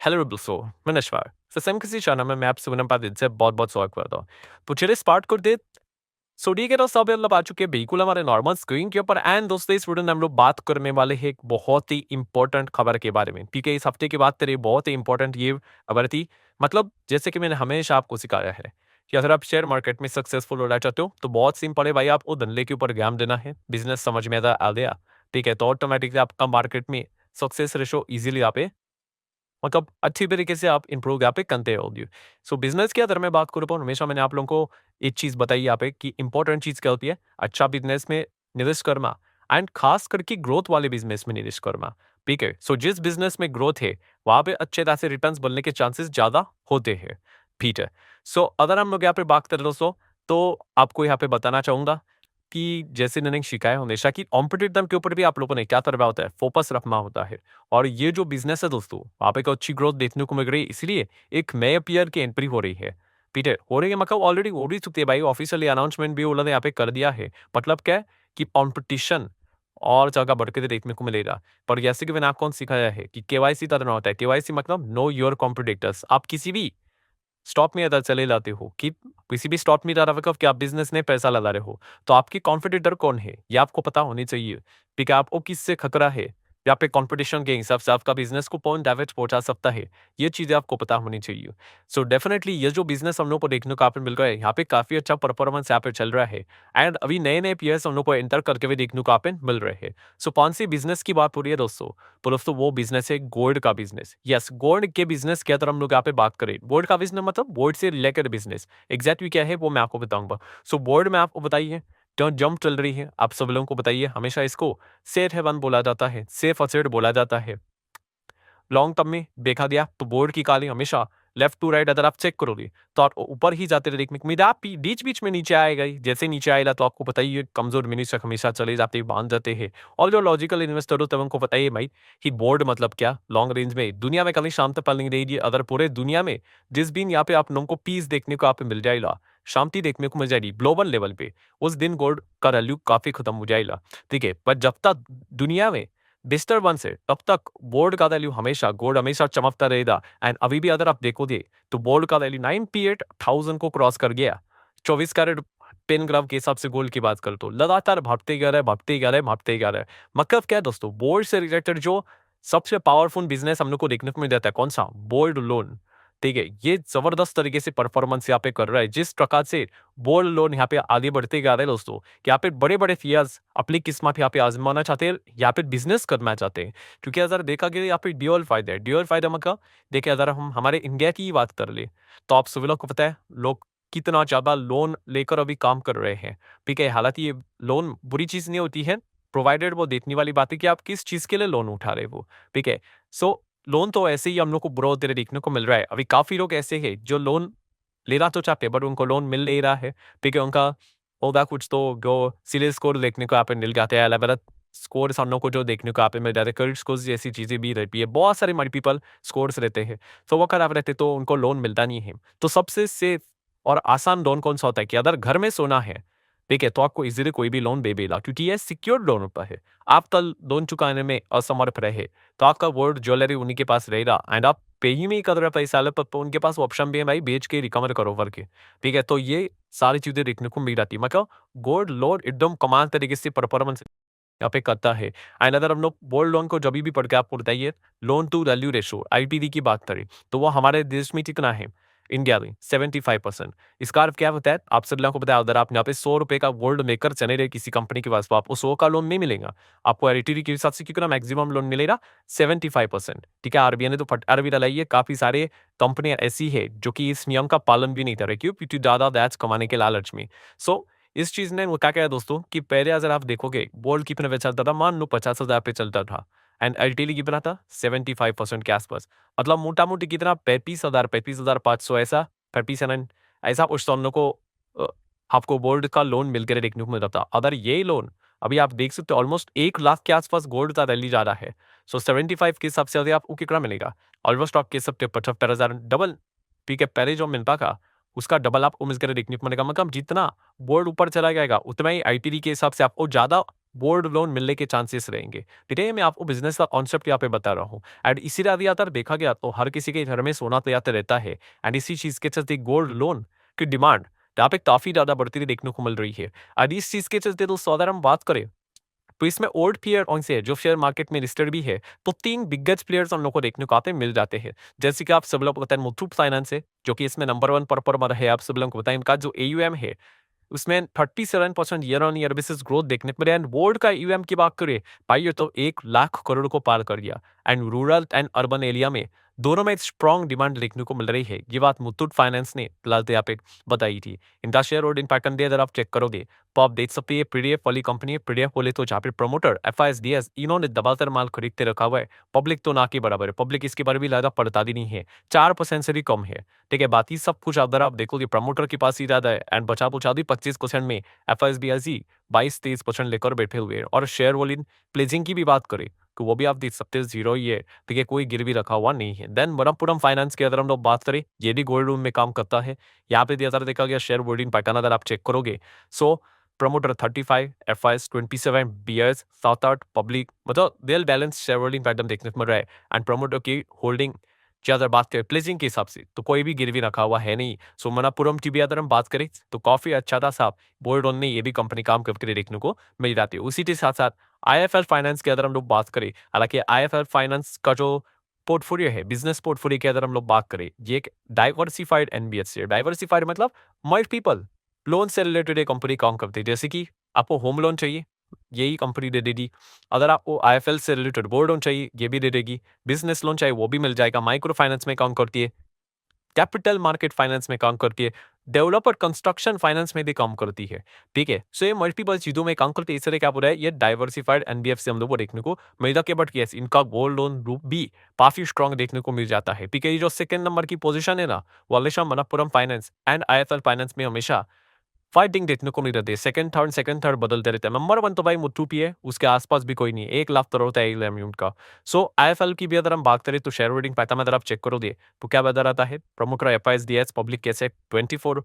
Hello Russo, मैं नशवार. Sesem किसी channel में मैं आपसे विनम्र दिन से बहुत-बहुत स्वागत करता हूँ. तो चलिए स्टार्ट कर दे. सोडिए के तो सब मतलब आ चुके हैं बिल्कुल हमारे नॉर्मल स्क्रीन के ऊपर एंड दोस्तों इस वीडियो में हम लोग बात करने वाले हैं एक बहुत ही इंपॉर्टेंट खबर के बारे में. ठीक है, इस हफ्ते की बात करें बहुत ही इंपॉर्टेंट ये खबर थी. मतलब जैसे कि मैंने हमेशा आपको सिखाया है कि अगर आप शेयर मार्केट में सक्सेसफुल होना चाहते हो तो बहुत सिंपल है भाई, आपको धंधे के ऊपर ज्ञान देना है. बिजनेस समझ में आ गया. ठीक है, तो ऑटोमेटिकली आपका मार्केट में सक्सेस रेशो इजीली आप मतलब अच्छी तरीके से आप इम्प्रूव यहाँ पे करते रहोगे. सो बिजनेस की अगर मैं बात करूँ तो हमेशा मैंने आप लोगों को एक चीज़ बताई यहाँ पे कि इंपॉर्टेंट चीज़ क्या होती है, अच्छा बिजनेस में निवेश करना एंड खास करके ग्रोथ वाले बिजनेस में निवेश करना. ठीक है, सो जिस बिजनेस में ग्रोथ है वहाँ पे अच्छे तरह से रिटर्न्स बनने के चांसेस ज़्यादा होते हैं. ठीक है, सो अगर हम लोग यहाँ पे बात करें दोस्तों तो आपको यहाँ पे बताना चाहूंगा कि जैसे मैंने सिखाया हमेशा कि कॉम्पिटिटिव के ऊपर भी आप लोगों ने क्या करना होता है, फोकस रखना होता है. और ये जो बिजनेस है दोस्तों, वहाँ पे एक अच्छी ग्रोथ देखने को मिल रही है, इसलिए एक नए प्लेयर की एंट्री हो रही है. पीटर हो रही है मतलब ऑलरेडी हो रही चुकी है भाई, ऑफिशियली अनाउंसमेंट भी उन्होंने यहाँ पे कर दिया है. मतलब क्या है कि कॉम्पिटिशन और जगह बढ़ के देखने को मिलेगा. पर जैसे कि मैंने आपको सिखाया है कि केवाईसी करना होता है. केवाईसी मतलब नो योर कॉम्पिटिटर्स. आप किसी भी स्टॉक में अगर चले जाते हो कि किसी भी स्टॉक में डाला मतलब कि आप बिजनेस में पैसा लगा रहे हो, तो आपकी कॉम्पिटिटर कौन है ये आपको पता होनी चाहिए. ठीक है, आपको किससे खतरा है या पे कंपटीशन के हिसाब से आपका बिजनेस को कौन डैमेज पहुंचा सकता है, ये चीजें आपको पता होनी चाहिए. सो डेफिनेटली ये जो बिजनेस हम लोग को देखने को यहाँ पे मिल रहा है, यहाँ पे काफी अच्छा परफॉर्मेंस यहाँ पे चल रहा है. एंड अभी नए नए प्लेयर्स हम लोग को एंटर करके भी देखने को यहाँ पे मिल रहे हैं. सो कौन सी बिजनेस की बात हो रही है दोस्तों, तो दोस्तों वो बिजनेस है गोल्ड का बिजनेस. यस, गोल्ड के बिजनेस की अगर हम लोग यहाँ पे बात करें, गोल्ड का बिजनेस मतलब गोल्ड से रिलेटेड बिजनेस एग्जैक्टली क्या है वो मैं आपको बताऊंगा. सो गोल्ड में आपको बताइए जो जंप चल रही है, आप सब लोगों को बताइए. हमेशा इसको सेफ हेवन बोला जाता है, सेफ असेट बोला जाता है. लॉन्ग टर्म में देखा गया तो बोर्ड की काली हमेशा लेफ्ट टू राइट अगर आप चेक करोगे तो आप ऊपर ही जाते रहे देखने को मिला, आप बीच बीच में नीचे आएगा ही. जैसे नीचे आएगा तो आपको पता ही है कमजोर मिनिस्टर हमेशा चले जाते बांध जाते हैं. और जो लॉजिकल इन्वेस्टर होते हैं उनको पता ही भाई कि बोर्ड मतलब क्या, लॉन्ग रेंज में दुनिया में कभी शांति पल नहीं रहेगी. अगर पूरे दुनिया में जिस दिन यहाँ पे आप लोगों को पीस देखने को आप मिल जाएगा, शांति देखने को मिल जाएगी ग्लोबल लेवल पे, उस दिन गोल्ड का वैल्यू काफी खत्म हो जाएगा. ठीक है, पर जब तक दुनिया में डिस्टर्बेंस है तब तक बोर्ड का वैल्यू हमेशा गोल्ड हमेशा चमकता रहेगा. एंड अभी भी अगर आप देखोगे तो बोर्ड का वैल्यू 98,000 को क्रॉस कर गया. 24 कैरेट पेन ग्राम के हिसाब से गोल्ड की बात कर तो लगातार भागते जा रहा है, भागते जा रहा है, भागते जा रहा है. मतलब क्या है दोस्तों, बोर्ड से रिलेटेड जो सबसे पावरफुल बिजनेस हम लोग को देखने को मिल जाता है, कौन सा, बोल्ड लोन. ठीक है, ये जबरदस्त तरीके से परफॉर्मेंस यहाँ पे कर रहा है. जिस प्रकार से बोल्ड लोन यहाँ पे आगे बढ़ते जा रहे हैं दोस्तों, कि यहाँ पे बड़े बड़े फियर्स अपनी किस्मत यहाँ पे आजमाना चाहते हैं, यहाँ पे बिजनेस करना चाहते हैं. क्योंकि अगर देखा गया यहाँ पे ड्यूअल फायदा है. ड्यूअल फायदा मतलब देखिए अगर हम हमारे इंडिया की ही बात कर ले तो आप सभी लोग को पता है लोग कितना ज्यादा लोन लेकर अभी काम कर रहे हैं. ठीक है, हालांकि ये लोन बुरी चीज नहीं होती है, प्रोवाइडेड वो देखने वाली बात है कि आप किस चीज के लिए लोन उठा रहे हो. ठीक है, सो लोन तो ऐसे ही हम लोग को बुरा होते देखने को मिल रहा है. अभी काफी लोग ऐसे हैं जो लोन लेना तो चाहते हैं बट उनको लोन मिल नहीं रहा है. ठीक है, उनका होगा कुछ तो जो सिविल स्कोर देखने को यहाँ पे मिल जाते हैं, अलग अलग स्कोर हम लोग को जो देखने को यहाँ पे मिल जाते हैं, क्रेडिट स्कोर जैसी चीजें भी रहती है, बहुत सारे मल्टीपल स्कोर्स रहते हैं. तो वो खराब रहते तो उनको लोन मिलता नहीं है. तो सबसे सेफ और आसान लोन कौन सा होता है कि अगर घर में सोना है, ठीक है, तो आपको इजीली कोई भी लोन दे देगा क्योंकि ये सिक्योर्ड लोन होता है. आप कल लोन चुकाने में असमर्थ रहे तो आपका गोल्ड ज्वेलरी उन्हीं के पास रहेगा एंड आप पे ही में कर रहे पैसा लो तो उनके पास ऑप्शन भी है भाई, बेच के रिकवर करो करके. ठीक है, तो ये सारी चीजें देखने को मिल जाती है. मतलब गोल्ड लोन एकदम कमाल तरीके से परफॉर्मेंस यहाँ पे करता है. एंड अगर हम लोग गोल्ड लोन को जब भी पढ़ के आपको बताइए loan to value ratio ITD की बात करें तो वो हमारे देश में कितना है, इंडिया में 75%. इसका अर्थ क्या होता है, आप सब लोगों को बताया अगर आप यहाँ पे 100 रुपए का गोल्ड मेकर चले रहे किसी कंपनी के पास तो आपको 100 का लोन नहीं मिलेगा. आपको आईटीडी के हिसाब से कितना मैक्सिमम लोन मिलेगा, 75%. ठीक है, आरबीआई ने तो फटकार भी डालाई है. काफी सारे कंपनियां ऐसी है जो कि इस नियम का पालन भी नहीं कर रही, क्यों, क्योंकि ज्यादा दैट्स कमाने के लालच में. सो इस चीज ने वो क्या किया दोस्तों कि पहले अगर आप देखोगे गोल्ड कितने पे चलता था, मान लो 50,000 पे चलता था एंड एलटीडी कितना था 75% के आसपास. मतलब मोटा मोटी कितना 35,000, 35,500 ऐसा 37 ऐसा उस दोनों को अ, आपको गोल्ड का लोन मिलकर देखने को मिल रहा था. अगर ये लोन अभी आप देख सकते हो ऑलमोस्ट 1 लाख के आसपास गोल्ड का रैली जा रहा है. सो 75 के हिसाब से आपको कितना मिलेगा, ऑलमोस्ट आपके सब 75,000 डबल. ठीक है, पहले जो मिलता था उसका डबल आपको मिलकर देखने को मिलेगा. मतलब जितना गोल्ड ऊपर चला जाएगा उतना ही आईटीडी के हिसाब से आपको ज्यादा गोल्ड लोन मिलने के चांसेस रहेंगे। ठीक है, मैं आपको बिजनेस का कॉन्सेप्ट यहाँ पे बता रहा हूँ। एंड इसी ज्यादातर देखा गया तो हर किसी के घर में सोना तो याते रहता है, एंड इसी चीज के चलते गोल्ड लोन की डिमांड यहाँ पे काफी ज्यादा बढ़ती हुई देखने को मिल रही है। और इस चीज के चलते दोस्तों अगर हम बात करें तो इसमें ओल्ड प्लेयर कौन से है जो शेयर मार्केट में लिस्टेड भी है, तो 3 बिगेस्ट प्लेयर्स हम लोग को देखने को आते मिल जाते हैं। जैसे कि आप सब लोग को पता है मुथूट फाइनेंस है, जो कि इसमें नंबर 1 पर है। आप सब लोगों को पता है इनका जो एयूएम है उसमें 37% year on year basis growth देखने को मिला। एंड वर्ल्ड का ईयूएम की बात करें भाई, ये तो 1 लाख करोड़ को पार कर दिया। And rural and urban area में दोनों में स्ट्रॉन्ग डिमांड देखने को मिल रही है। ये बात मुथूट फाइनेंस ने फिलहाल तो यहाँ पे बताई थी। इनका शेयर होल्डिंग पैटर्न दे अगर आप चेक करोगे तो आप देख सकते हैं पीडीएफ वाली कंपनी है। पीडीएफ बोले तो जहाँ पे प्रमोटर एफआईएसडीएस इन्होंने दबाकर माल खरीदते रखा हुआ है। पब्लिक तो ना के बराबर है, पब्लिक इसके बारे में भी ज्यादा पड़ता भी नहीं है, 4% से भी कम है। ठीक है, बाकी सब कुछ अगर आप देखोगे प्रमोटर के पास ही ज्यादा है। एंड बचा बुचा भी 25% में एफआईएसबीआईसी 22-23% लेकर बैठे हुए हैं। और शेयर वॉल्यूम प्लेजिंग की भी बात करें तो वो भी आप देख सकते हैं जीरो ही है। ठीक है, कोई गिरवी रखा हुआ नहीं है। देन मनप्पुरम फाइनेंस की अगर हम लोग बात करें, ये भी गोल्ड लोन में काम करता है। यहाँ पे अगर देखा गया शेयर होल्डिंग पैटर्न अगर आप चेक करोगे, सो प्रमोटर 35, एफआईएस 27, बीएस 7-8, पब्लिक मतलब well balance share holding pattern देखने को मिल रहा है। एंड प्रमोटर की होल्डिंग की अगर बात करें प्लेजिंग के हिसाब से तो कोई भी गिरवी रखा हुआ है नहीं। सो मनप्पुरम की भी अगर हम बात करें तो काफी अच्छा था साहब, गोल्ड लोन में ये भी कंपनी काम करके देखने को मिल जाती है। उसी के साथ साथ आईएफएल फाइनेंस की अगर हम लोग बात करें, हालांकि आईएफएल फाइनेंस का जो पोर्टफोलियो है, बिजनेस पोर्टफोलियो की अगर हम लोग बात करें, ये एक डाइवर्सिफाइड एनबीएफसी है। डाइवर्सिफाइड मतलब मल्टीपल लोन से रिलेटेड एक कंपनी काम करती है। जैसे कि आपको होम लोन चाहिए, यही कंपनी दे देगी। अगर आपको आईएफएल से रिलेटेड गोल्ड लोन चाहिए, ये भी दे देगी। बिजनेस लोन चाहिए, वो भी मिल जाएगा। माइक्रो फाइनेंस में काम करती है, कैपिटल मार्केट फाइनेंस में काम करती है, डेवलपर कंस्ट्रक्शन फाइनेंस में भी काम करती है। ठीक है, सो ये मल्टीपल चीजों में काम करती है। इसलिए क्या बोला है, ये डाइवर्सिफाइड एनबीएफसी हम लोग को देखने को मिल जाती है। बट यस, इनका गोल्ड लोन ग्रुप भी काफी स्ट्रॉन्ग देखने को मिल जाता है। ठीक है, ये जो सेकंड नंबर की पोजीशन है ना, वो हमेशा Manappuram finance and IFL finance में हमेशा फाइटिंग देखने को मिल रही है। सेकंड थर्ड बदलते रहते हैं। नंबर 1 तो भाई मुथूट ही है, उसके आसपास भी कोई नहीं है। 1 लाख करोड़ है एलएम का। सो आईएफएल की भी अगर हम बात करें तो शेयर होल्डिंग पैटर्न अगर आप चेक करोगे तो क्या बदल आता है, प्रमोटर एफआईएसडीएस पब्लिक कैसे 24,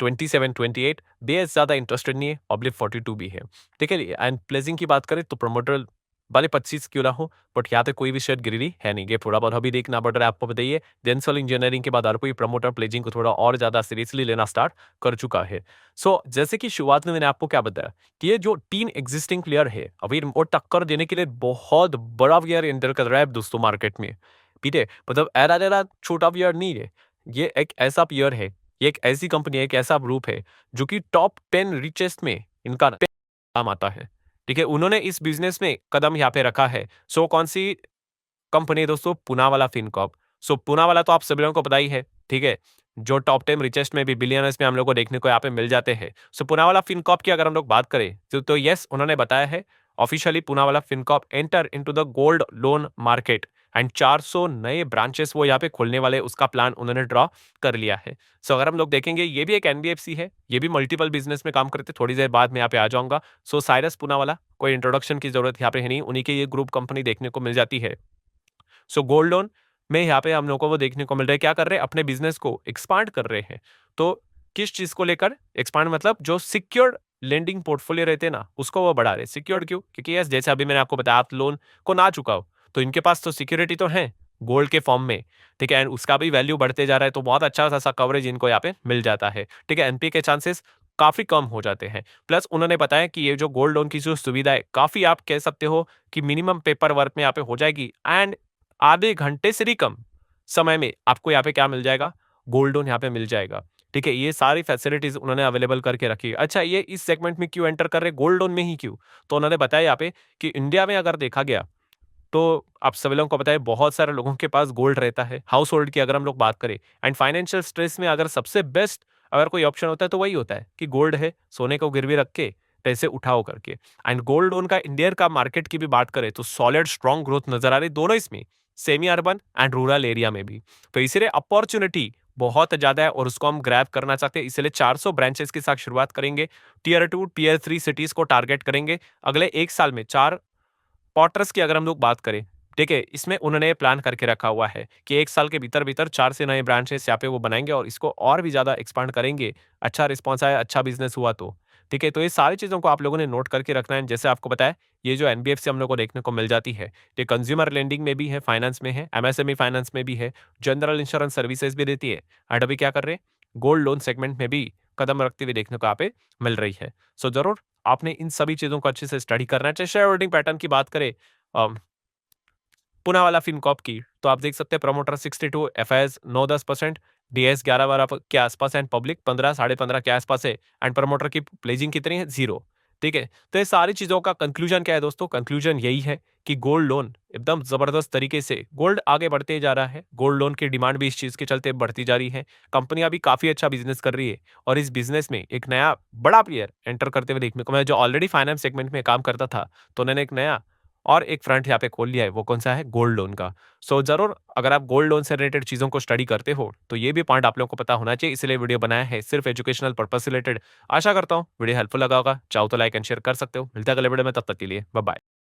27, 28, बेस ज्यादा इंटरेस्टेड नहीं है, पब्लिक 42 भी है। ठीक है, एंड प्लेजिंग की बात करें तो प्रमोटर भले 25 क्यों ना हो, बट यहाँ पे कोई भी शेयर गिरी है नहीं। ये थोड़ा बहुत अभी देखना पड़ रहा है। आपको बताइए डेंसल इंजीनियरिंग के बाद हर कोई प्रमोटर प्लेजिंग को थोड़ा और ज्यादा सीरियसली लेना स्टार्ट कर चुका है। सो जैसे कि शुरुआत में मैंने आपको क्या बताया कि ये जो 3 एग्जिस्टिंग प्लेयर है अभी वो टक्कर देने के लिए बहुत बड़ा प्लेयर एंटर कर रहा है दोस्तों मार्केट में। ठीक है, मतलब एरा छोटा प्लेयर नहीं है, ये एक ऐसा प्लेयर है, ये एक ऐसी कंपनी है, एक ऐसा ग्रुप है जो कि टॉप 10 रिचेस्ट में इनका नाम आता है। ठीक है, उन्होंने इस बिजनेस में कदम यहाँ पे रखा है। सो कौन सी कंपनी है दोस्तों, पूनावाला फिनकॉर्प। सो पूनावाला तो आप सभी लोगों को पता ही है। ठीक है, जो टॉप 10 रिचेस्ट में भी बिलियनर्स में हम लोग को देखने को यहाँ पे मिल जाते हैं। सो पूनावाला फिनकॉर्प की अगर हम लोग बात करें तो यस, उन्होंने बताया है officially Poonawalla Fincorp enter into the gold loan market and 400 नए ब्रांचेस वो यहाँ पे खोलने वाले, उसका प्लान उन्होंने ड्रॉ कर लिया है। सो अगर हम लोग देखेंगे, ये भी एक एनबीएफसी है, ये भी मल्टीपल बिजनेस में काम करते। थोड़ी देर बाद मैं यहाँ पे आ जाऊंगा। सो साइरस पूनावाला, कोई इंट्रोडक्शन की जरूरत यहाँ पे है नहीं, उन्हीं की ये ग्रुप कंपनी देखने को मिल जाती है। सो गोल्ड लोन में यहाँ पे हम लोग को वो देखने को मिल रहा है, क्या कर रहे हैं, अपने बिजनेस को एक्सपांड कर रहे हैं। तो किस चीज को लेकर एक्सपांड, मतलब जो सिक्योर्ड लेंडिंग पोर्टफोलियो रहते हैं ना, उसको वो बढ़ा रहे। सिक्योर्ड क्यों, क्योंकि यस जैसे अभी मैंने आपको बताया, आप लोन को ना चुकाओ तो इनके पास तो सिक्योरिटी तो है गोल्ड के फॉर्म में। ठीक है, एंड उसका भी वैल्यू बढ़ते जा रहा है, तो बहुत अच्छा खासा कवरेज इनको यहाँ पे मिल जाता है। ठीक है, एनपी के चांसेस काफी कम हो जाते हैं। प्लस उन्होंने बताया कि ये जो गोल्ड लोन की जो सुविधा है, काफी आप कह सकते हो कि मिनिमम पेपर वर्क में यहाँ पे हो जाएगी। एंड आधे घंटे से भी कम समय में आपको यहाँ पे क्या मिल जाएगा, गोल्ड लोन यहाँ पे मिल जाएगा। ठीक है, ये सारी फैसिलिटीज उन्होंने अवेलेबल करके रखी है। अच्छा, ये इस सेगमेंट में क्यों एंटर कर रहे, गोल्ड लोन में ही क्यों, तो उन्होंने बताया यहाँ पे कि इंडिया में अगर देखा गया तो आप सभी लोगों को पता है बहुत सारे लोगों के पास गोल्ड रहता है। हाउस होल्ड की अगर हम लोग बात करें एंड फाइनेंशियल स्ट्रेस में अगर सबसे बेस्ट अगर कोई ऑप्शन होता है तो वही होता है कि गोल्ड है, सोने को गिरवी रख के पैसे उठाओ करके। एंड गोल्ड लोन का इंडिया का मार्केट की भी बात करें तो सॉलिड स्ट्रॉन्ग ग्रोथ नजर आ रही दोनों इसमें, semi urban and rural area में भी। तो इसलिए अपॉर्चुनिटी बहुत ज्यादा है और उसको हम ग्रैब करना चाहते हैं। इसलिए 400 ब्रांचेस के साथ शुरुआत करेंगे। टियर 2 टियर 3 सिटीज को टारगेट करेंगे अगले 1 साल में। 4 क्वार्टर्स की अगर हम लोग बात करें, ठीक है, इसमें उन्होंने प्लान करके रखा हुआ है कि 1 साल के भीतर भीतर 4 से नए ब्रांचेस यहाँ पे वो बनाएंगे और इसको और भी ज्यादा एक्सपांड करेंगे। अच्छा रिस्पॉन्स आया, अच्छा बिजनेस हुआ तो ठीक है, तो ये सारी चीज़ों को आप लोगों ने नोट करके रखना है। जैसे आपको बताया, ये जो एनबीएफसी हम लोग को देखने को मिल जाती है, ये कंज्यूमर लेंडिंग में भी है, फाइनेंस में है, एमएसएमई फाइनेंस में भी है, जनरल इंश्योरेंस सर्विसेज भी देती है। एंड अभी क्या कर रहे हैं, गोल्ड लोन सेगमेंट में भी कदम रखते हुए देखने को यहाँ पे मिल रही है। सो ज़रूर आपने इन सभी चीज़ों को अच्छे से स्टडी करना चाहिए। शेयर होल्डिंग पैटर्न की बात करें पूनावाला फिनकॉर्प की, तो आप देख सकते हैं प्रमोटर 62, एफआईएस 9-10%, डीएस 11-12 के आसपास एंड पब्लिक 15 साढ़े 15 के आसपास है एंड प्रमोटर की प्लेजिंग कितनी है, 0। ठीक है, तो ये सारी चीजों का कंक्लूजन क्या है दोस्तों? कंक्लूजन यही है कि गोल्ड लोन एकदम जबरदस्त तरीके से गोल्ड आगे बढ़ते जा रहा है। गोल्ड लोन की डिमांड भी इस चीज के चलते बढ़ती जा रही है। कंपनियां भी काफी अच्छा बिजनेस कर रही है और इस बिजनेस में एक नया बड़ा प्लेयर एंटर करते हुए देखने को मैं, जो ऑलरेडी फाइनेंस सेगमेंट में काम करता था, तो उन्होंने एक नया और एक फ्रंट यहाँ पे खोल लिया है। वो कौन सा है? गोल्ड लोन का। सो जरूर अगर आप गोल्ड लोन से रिलेटेड चीजों को स्टडी करते हो तो ये भी पॉइंट आप लोगों को पता होना चाहिए, इसलिए वीडियो बनाया है, सिर्फ एजुकेशनल पर्पस से रिलेटेड। आशा करता हूँ वीडियो हेल्पफुल लगा होगा। चाहो तो लाइक एंड शेयर कर सकते हो। मिलते हैं अगले वीडियो में, तब तक के लिए बाय बाय।